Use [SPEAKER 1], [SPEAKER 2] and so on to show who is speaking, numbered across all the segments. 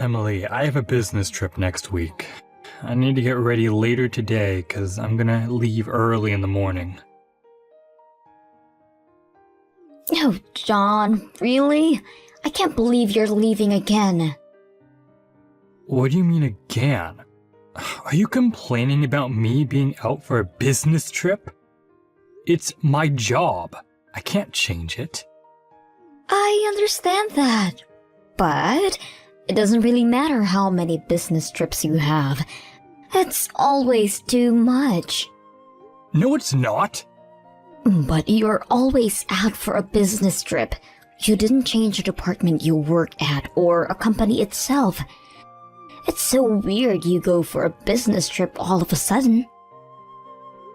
[SPEAKER 1] Emily, I have a business trip next week. I need to get ready later today because I'm gonna leave early in the morning.
[SPEAKER 2] Oh, John, really? I can't believe you're leaving again.
[SPEAKER 1] What do you mean again? Are you complaining about me being out for a business trip? It's my job. I can't change it.
[SPEAKER 2] I understand that. But it doesn't really matter how many business trips you have. It's always too much.
[SPEAKER 1] No, it's not.
[SPEAKER 2] But you're always out for a business trip. You didn't change the department you work at or a company itself. It's so weird you go for a business trip all of a sudden.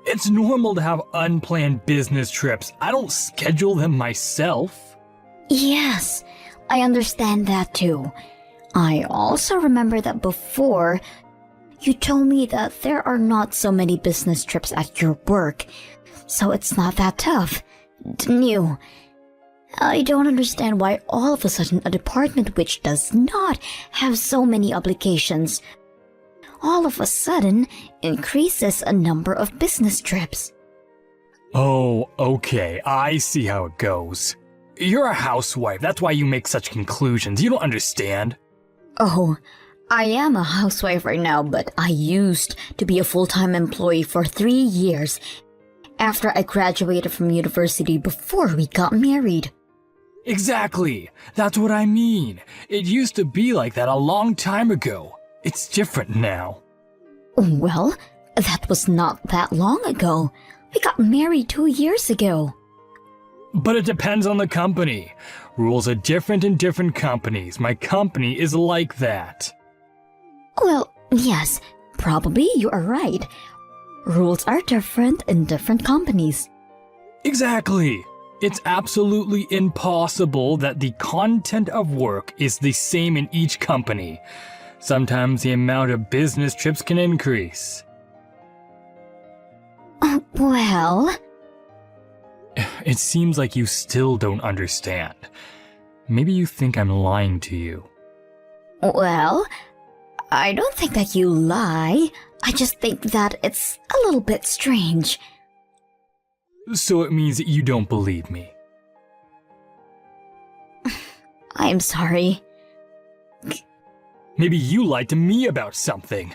[SPEAKER 1] It's normal to have unplanned business trips. I don't schedule them myself.
[SPEAKER 2] Yes, I understand that too. I also remember that before, you told me that there are not so many business trips at your work, so it's not that tough, didn't you? I don't understand why all of a sudden a department which does not have so many obligations all of a sudden increases a number of business trips.
[SPEAKER 1] Oh, okay, I see how it goes. You're a housewife, that's why you make such conclusions. You don't understand.
[SPEAKER 2] Oh, I am a housewife right now, but I used to be a full-time employee for 3 years after I graduated from university before we got married.
[SPEAKER 1] Exactly, that's what I mean. It used to be like that a long time ago. It's different now.
[SPEAKER 2] Well, that was not that long ago. We got married 2 years ago.
[SPEAKER 1] But it depends on the company. Rules are different in different companies. My company is like that.
[SPEAKER 2] Well, yes, probably you are right. Rules are different in different companies.
[SPEAKER 1] Exactly. It's absolutely impossible that the content of work is the same in each company. Sometimes the amount of business trips can increase.
[SPEAKER 2] Well...
[SPEAKER 1] It seems like you still don't understand. Maybe you think I'm lying to you.
[SPEAKER 2] Well, I don't think that you lie. I just think that it's a little bit strange.
[SPEAKER 1] So it means that you don't believe me.
[SPEAKER 2] I'm sorry.
[SPEAKER 1] Maybe you lied to me about something.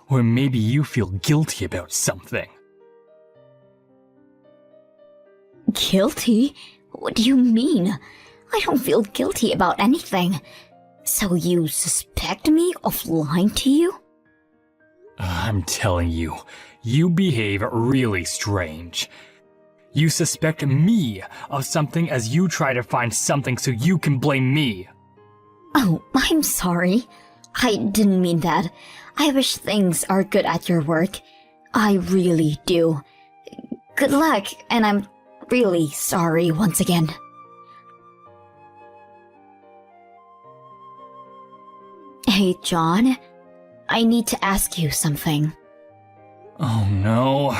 [SPEAKER 1] Or maybe you feel guilty about something.
[SPEAKER 2] Guilty? What do you mean? I don't feel guilty about anything. So you suspect me of lying to you?
[SPEAKER 1] I'm telling you, you behave really strange. You suspect me of something as you try to find something so you can blame me.
[SPEAKER 2] Oh, I'm sorry. I didn't mean that. I wish things are good at your work. I really do. Good luck, and I'm really sorry once again. Hey, John. I need to ask you something.
[SPEAKER 1] Oh no.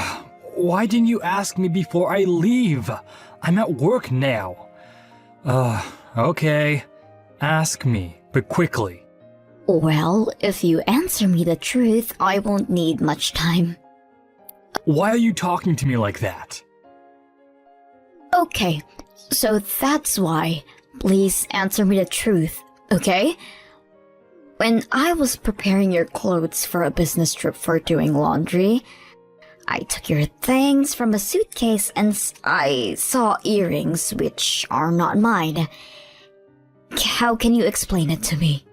[SPEAKER 1] Why didn't you ask me before I leave? I'm at work now. Okay. Ask me, but quickly.
[SPEAKER 2] Well, if you answer me the truth, I won't need much time.
[SPEAKER 1] Why are you talking to me like that?
[SPEAKER 2] Okay, so that's why. Please answer me the truth, okay? When I was preparing your clothes for a business trip for doing laundry, I took your things from a suitcase and I saw earrings which are not mine. How can you explain it to me?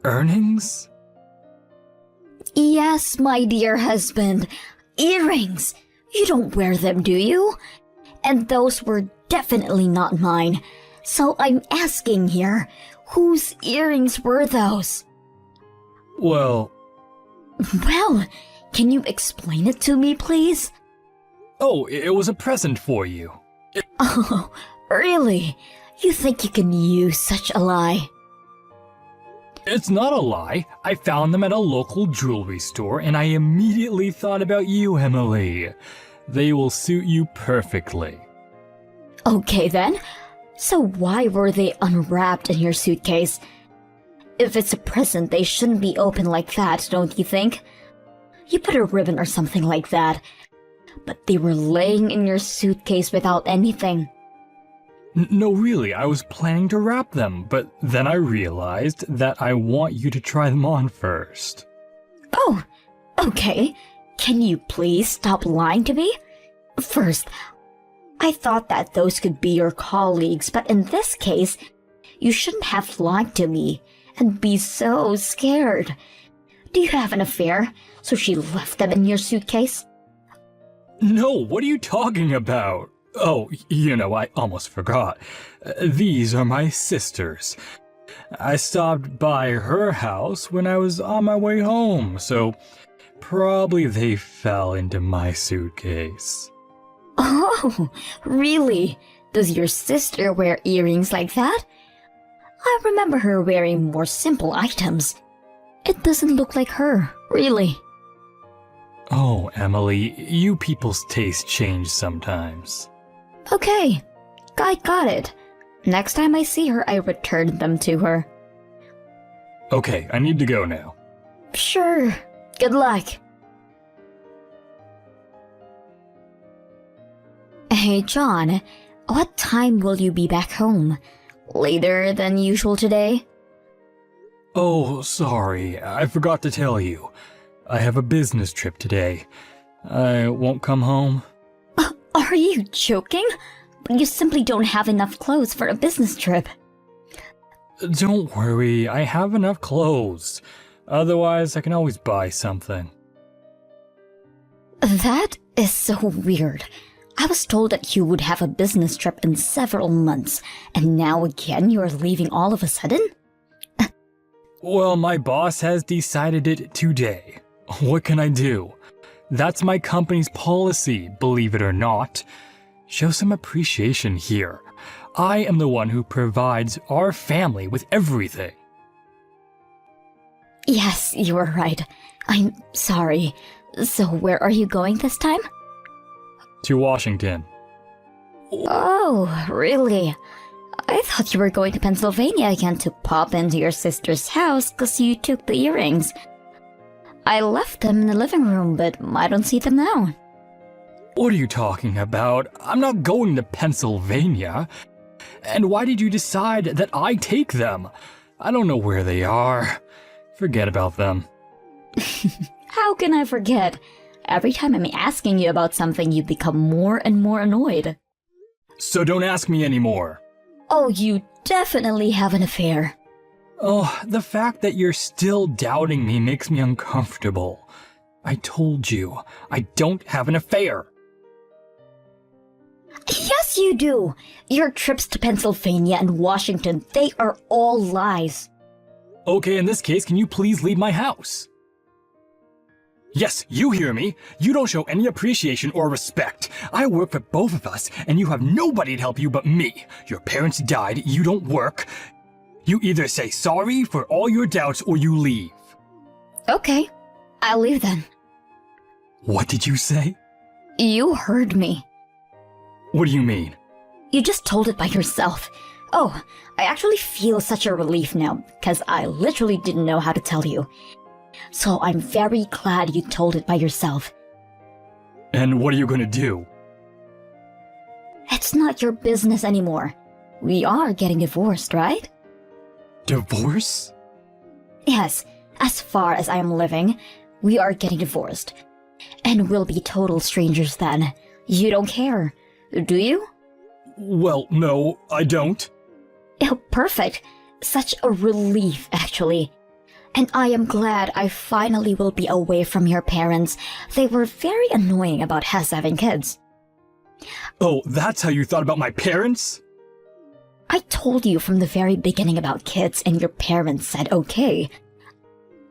[SPEAKER 1] Earnings?
[SPEAKER 2] Yes, my dear husband. Earrings! You don't wear them, do you? And those were definitely not mine. So I'm asking here, whose earrings were those?
[SPEAKER 1] Well,
[SPEAKER 2] can you explain it to me, please?
[SPEAKER 1] Oh, it was a present for you.
[SPEAKER 2] Oh, really? You think you can use such a lie?
[SPEAKER 1] It's not a lie. I found them at a local jewelry store and I immediately thought about you, Emily. They will suit you perfectly.
[SPEAKER 2] Okay then. So why were they unwrapped in your suitcase? If it's a present, they shouldn't be open like that, don't you think? You put a ribbon or something like that. But they were laying in your suitcase without anything.
[SPEAKER 1] No, really, I was planning to wrap them, but then I realized that I want you to try them on first.
[SPEAKER 2] Oh, okay. Can you please stop lying to me? First, I thought that those could be your colleagues, but in this case, you shouldn't have lied to me and be so scared. Do you have an affair, so she left them in your suitcase?
[SPEAKER 1] No, what are you talking about? Oh, I almost forgot. These are my sisters. I stopped by her house when I was on my way home, so probably they fell into my suitcase.
[SPEAKER 2] Oh, really? Does your sister wear earrings like that? I remember her wearing more simple items. It doesn't look like her, really.
[SPEAKER 1] Oh, Emily, you people's taste change sometimes.
[SPEAKER 2] Okay, I got it. Next time I see her, I return them to her.
[SPEAKER 1] Okay, I need to go now.
[SPEAKER 2] Sure, good luck. Hey, John, what time will you be back home? Later than usual today?
[SPEAKER 1] Oh, sorry, I forgot to tell you. I have a business trip today. I won't come home.
[SPEAKER 2] Are you joking? You simply don't have enough clothes for a business trip.
[SPEAKER 1] Don't worry, I have enough clothes. Otherwise, I can always buy something.
[SPEAKER 2] That is so weird. I was told that you would have a business trip in several months, and now again you are leaving all of a sudden?
[SPEAKER 1] Well, my boss has decided it today. What can I do? That's my company's policy, believe it or not. Show some appreciation here. I am the one who provides our family with everything.
[SPEAKER 2] Yes, you are right. I'm sorry. So where are you going this time?
[SPEAKER 1] To Washington.
[SPEAKER 2] Oh, really? I thought you were going to Pennsylvania again to pop into your sister's house because you took the earrings. I left them in the living room, but I don't see them now.
[SPEAKER 1] What are you talking about? I'm not going to Pennsylvania. And why did you decide that I take them? I don't know where they are. Forget about them.
[SPEAKER 2] How can I forget? Every time I'm asking you about something, you become more and more annoyed.
[SPEAKER 1] So don't ask me anymore.
[SPEAKER 2] Oh, you definitely have an affair.
[SPEAKER 1] Oh, the fact that you're still doubting me makes me uncomfortable. I told you, I don't have an affair.
[SPEAKER 2] Yes, you do. Your trips to Pennsylvania and Washington, they are all lies.
[SPEAKER 1] Okay, in this case, can you please leave my house? Yes, you hear me. You don't show any appreciation or respect. I work for both of us, and you have nobody to help you but me. Your parents died, you don't work. You either say sorry for all your doubts or you leave.
[SPEAKER 2] Okay, I'll leave then.
[SPEAKER 1] What did you say?
[SPEAKER 2] You heard me.
[SPEAKER 1] What do you mean?
[SPEAKER 2] You just told it by yourself. Oh, I actually feel such a relief now, because I literally didn't know how to tell you. So I'm very glad you told it by yourself.
[SPEAKER 1] And what are you gonna do?
[SPEAKER 2] It's not your business anymore. We are getting divorced, right?
[SPEAKER 1] Divorce?
[SPEAKER 2] Yes, as far as I am living, we are getting divorced. And we'll be total strangers then. You don't care, do you?
[SPEAKER 1] Well, no, I don't.
[SPEAKER 2] Oh, perfect. Such a relief, actually. And I am glad I finally will be away from your parents. They were very annoying about us having kids.
[SPEAKER 1] Oh, that's how you thought about my parents?
[SPEAKER 2] I told you from the very beginning about kids and your parents said okay.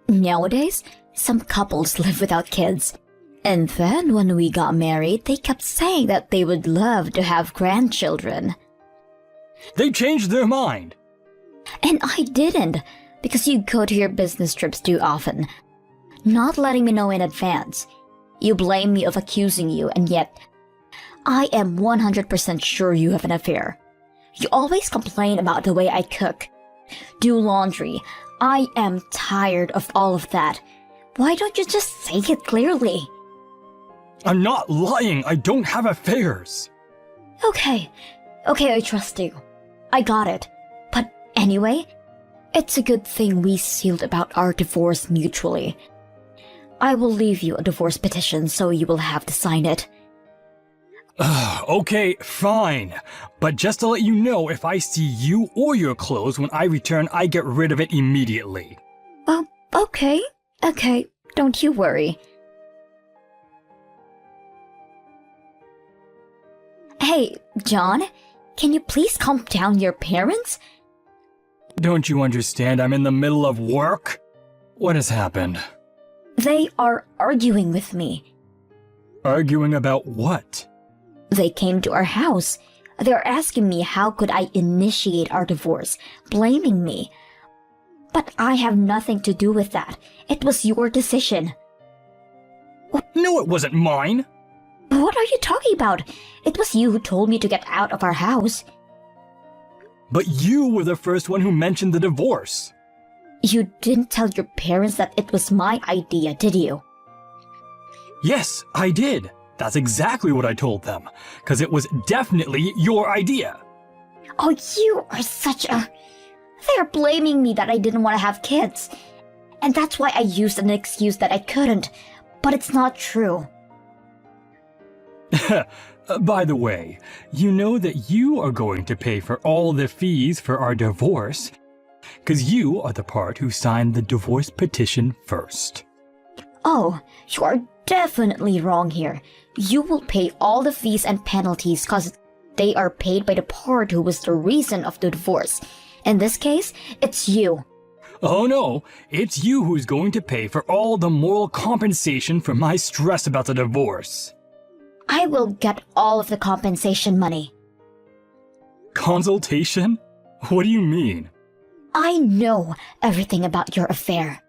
[SPEAKER 2] Nowadays, some couples live without kids. And then when we got married, they kept saying that they would love to have grandchildren.
[SPEAKER 1] They changed their mind.
[SPEAKER 2] And I didn't, because you go to your business trips too often, not letting me know in advance. You blame me of accusing you, and yet I am 100% sure you have an affair. You always complain about the way I cook. Do laundry. I am tired of all of that. Why don't you just say it clearly?
[SPEAKER 1] I'm not lying. I don't have affairs.
[SPEAKER 2] Okay, I trust you. I got it. But anyway, it's a good thing we sealed about our divorce mutually. I will leave you a divorce petition so you will have to sign it.
[SPEAKER 1] Okay, fine. But just to let you know, if I see you or your clothes when I return, I get rid of it immediately.
[SPEAKER 2] Oh, okay, don't you worry. Hey, John, can you please calm down your parents?
[SPEAKER 1] Don't you understand? I'm in the middle of work. What has happened?
[SPEAKER 2] They are arguing with me.
[SPEAKER 1] Arguing about what?
[SPEAKER 2] They came to our house. They're asking me how could I initiate our divorce, blaming me. But I have nothing to do with that. It was your decision.
[SPEAKER 1] No, it wasn't mine.
[SPEAKER 2] What are you talking about? It was you who told me to get out of our house.
[SPEAKER 1] But you were the first one who mentioned the divorce.
[SPEAKER 2] You didn't tell your parents that it was my idea, did you?
[SPEAKER 1] Yes, I did. That's exactly what I told them, because it was definitely your idea.
[SPEAKER 2] Oh, you are such a... They're blaming me that I didn't want to have kids. And that's why I used an excuse that I couldn't. But it's not true.
[SPEAKER 1] By the way, you know that you are going to pay for all the fees for our divorce, because you are the part who signed the divorce petition first.
[SPEAKER 2] Oh, you are definitely wrong here. You will pay all the fees and penalties because they are paid by the part who was the reason of the divorce. In this case, it's you.
[SPEAKER 1] Oh no, it's you who's going to pay for all the moral compensation for my stress about the divorce.
[SPEAKER 2] I will get all of the compensation money.
[SPEAKER 1] Consultation? What do you mean?
[SPEAKER 2] I know everything about your affair.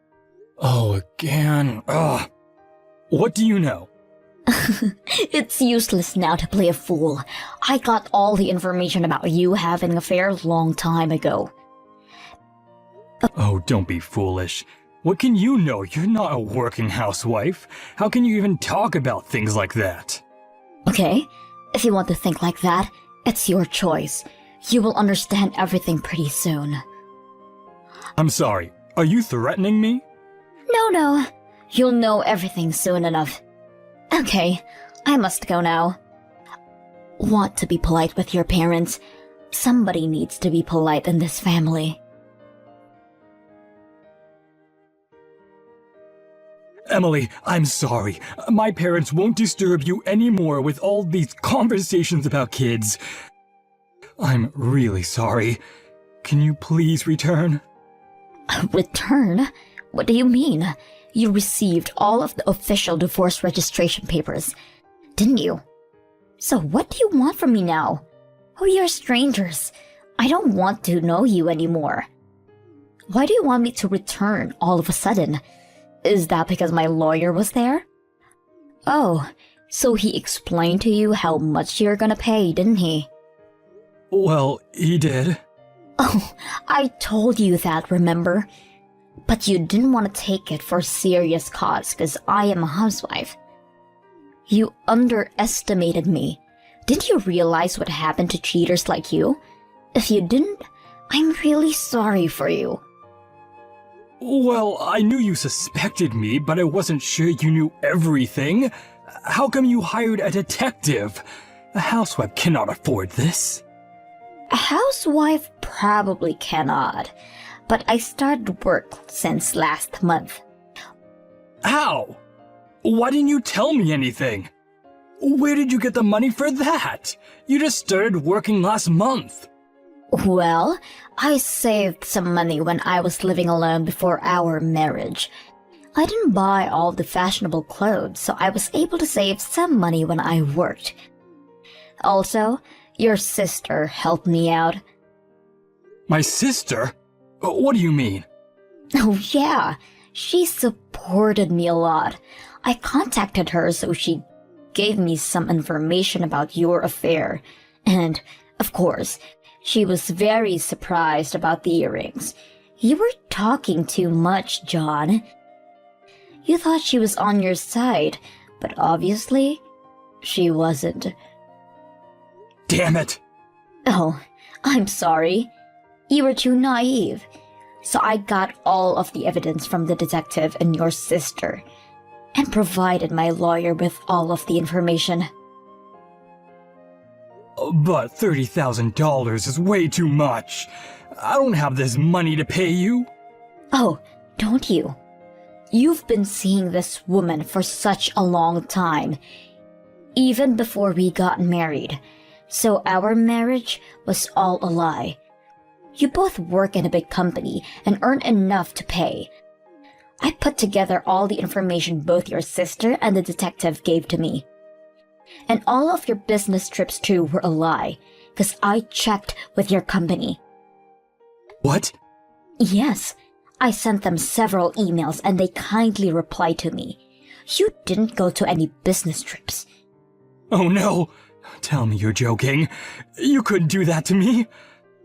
[SPEAKER 1] Oh, again. Ugh. What do you know?
[SPEAKER 2] It's useless now to play a fool. I got all the information about you having an affair a long time ago.
[SPEAKER 1] Oh, don't be foolish. What can you know? You're not a working housewife. How can you even talk about things like that?
[SPEAKER 2] Okay, if you want to think like that, it's your choice. You will understand everything pretty soon.
[SPEAKER 1] I'm sorry. Are you threatening me?
[SPEAKER 2] No. You'll know everything soon enough. Okay, I must go now. Want to be polite with your parents. Somebody needs to be polite in this family.
[SPEAKER 1] Emily, I'm sorry. My parents won't disturb you anymore with all these conversations about kids. I'm really sorry. Can you please return?
[SPEAKER 2] Return? What do you mean? You received all of the official divorce registration papers, didn't you? So what do you want from me now? We are strangers. I don't want to know you anymore. Why do you want me to return all of a sudden? Is that because my lawyer was there? Oh, so he explained to you how much you're gonna pay, didn't he?
[SPEAKER 1] Well, he did.
[SPEAKER 2] Oh, I told you that, remember? But you didn't want to take it for a serious cause because I am a housewife. You underestimated me. Didn't you realize what happened to cheaters like you? If you didn't, I'm really sorry for you.
[SPEAKER 1] Well, I knew you suspected me, but I wasn't sure you knew everything. How come you hired a detective? A housewife cannot afford this.
[SPEAKER 2] A housewife probably cannot, but I started work since last month.
[SPEAKER 1] How? Why didn't you tell me anything? Where did you get the money for that? You just started working last month.
[SPEAKER 2] Well, I saved some money when I was living alone before our marriage. I didn't buy all the fashionable clothes, so I was able to save some money when I worked. Also, your sister helped me out.
[SPEAKER 1] My sister? What do you mean?
[SPEAKER 2] Oh yeah, she supported me a lot. I contacted her so she gave me some information about your affair. And, of course, She was very surprised about the earrings. You were talking too much, John. You thought she was on your side, but obviously, she wasn't.
[SPEAKER 1] Damn it!
[SPEAKER 2] Oh, I'm sorry. You were too naive. So I got all of the evidence from the detective and your sister, and provided my lawyer with all of the information.
[SPEAKER 1] But $30,000 is way too much. I don't have this money to pay you.
[SPEAKER 2] Oh, don't you? You've been seeing this woman for such a long time, even before we got married, so our marriage was all a lie. You both work in a big company and earn enough to pay. I put together all the information both your sister and the detective gave to me. And all of your business trips too were a lie, because I checked with your company.
[SPEAKER 1] What?
[SPEAKER 2] Yes, I sent them several emails and they kindly replied to me. You didn't go to any business trips.
[SPEAKER 1] Oh no! Tell me you're joking. You couldn't do that to me.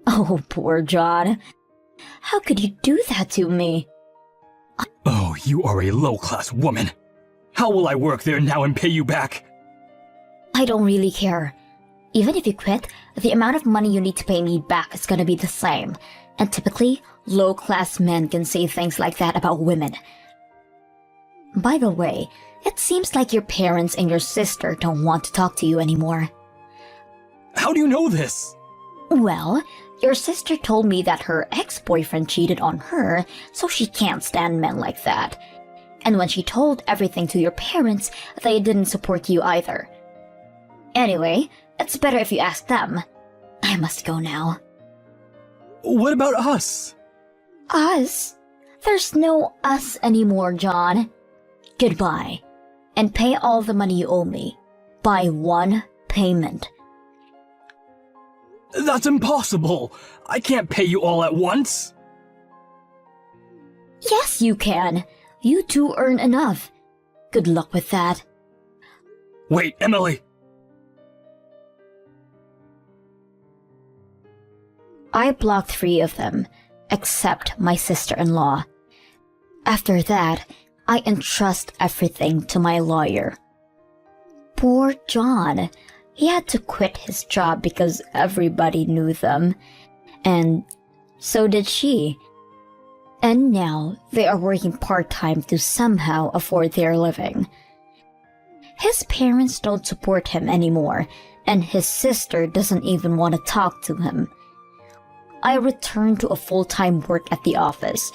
[SPEAKER 2] Oh, poor John. How could you do that to me?
[SPEAKER 1] Oh, you are a low-class woman. How will I work there now and pay you back?
[SPEAKER 2] I don't really care. Even if you quit, the amount of money you need to pay me back is gonna be the same. And typically, low-class men can say things like that about women. By the way, it seems like your parents and your sister don't want to talk to you anymore.
[SPEAKER 1] How do you know this?
[SPEAKER 2] Well, your sister told me that her ex-boyfriend cheated on her, so she can't stand men like that. And when she told everything to your parents, they didn't support you either. Anyway, it's better if you ask them. I must go now.
[SPEAKER 1] What about us?
[SPEAKER 2] Us? There's no us anymore, John. Goodbye. And pay all the money you owe me. By one payment.
[SPEAKER 1] That's impossible. I can't pay you all at once.
[SPEAKER 2] Yes, you can. You two earn enough. Good luck with that.
[SPEAKER 1] Wait, Emily.
[SPEAKER 2] I blocked 3 of them, except my sister-in-law. After that, I entrust everything to my lawyer. Poor John. He had to quit his job because everybody knew them. And so did she. And now they are working part-time to somehow afford their living. His parents don't support him anymore, and his sister doesn't even want to talk to him. I returned to a full-time work at the office.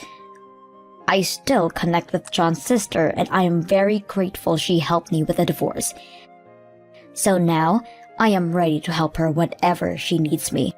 [SPEAKER 2] I still connect with John's sister, and I am very grateful she helped me with the divorce. So now, I am ready to help her whenever she needs me.